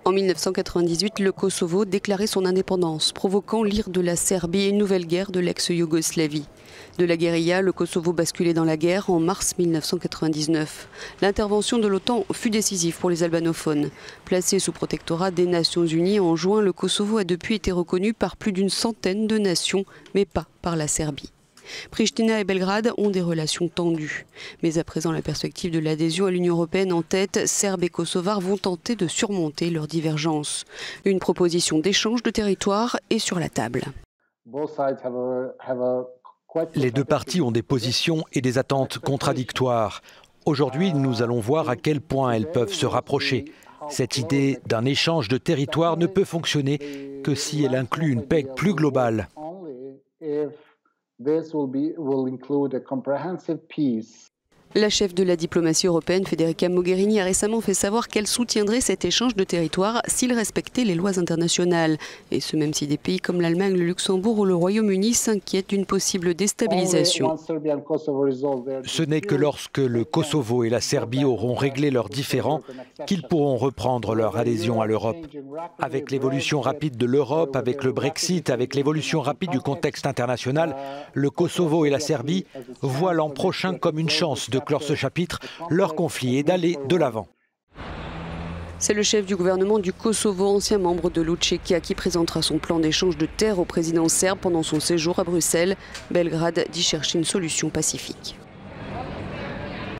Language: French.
En 1998, le Kosovo déclarait son indépendance, provoquant l'ire de la Serbie et une nouvelle guerre de l'ex-Yougoslavie. De la guérilla, le Kosovo basculait dans la guerre en mars 1999. L'intervention de l'OTAN fut décisive pour les albanophones. Placé sous protectorat des Nations Unies en juin, le Kosovo a depuis été reconnu par plus d'une centaine de nations, mais pas par la Serbie. Pristina et Belgrade ont des relations tendues. Mais à présent, la perspective de l'adhésion à l'Union européenne en tête, Serbes et Kosovars vont tenter de surmonter leurs divergences. Une proposition d'échange de territoire est sur la table. Les deux parties ont des positions et des attentes contradictoires. Aujourd'hui, nous allons voir à quel point elles peuvent se rapprocher. Cette idée d'un échange de territoire ne peut fonctionner que si elle inclut une paix plus globale. La chef de la diplomatie européenne, Federica Mogherini, a récemment fait savoir qu'elle soutiendrait cet échange de territoire s'il respectait les lois internationales. Et ce, même si des pays comme l'Allemagne, le Luxembourg ou le Royaume-Uni s'inquiètent d'une possible déstabilisation. Ce n'est que lorsque le Kosovo et la Serbie auront réglé leurs différends qu'ils pourront reprendre leur adhésion à l'Europe. Avec l'évolution rapide de l'Europe, avec le Brexit, avec l'évolution rapide du contexte international, le Kosovo et la Serbie voient l'an prochain comme une chance de clore ce chapitre, leur conflit et d'aller de l'avant. C'est le chef du gouvernement du Kosovo, ancien membre de l'Učeka, qui présentera son plan d'échange de terres au président serbe pendant son séjour à Bruxelles. Belgrade dit chercher une solution pacifique.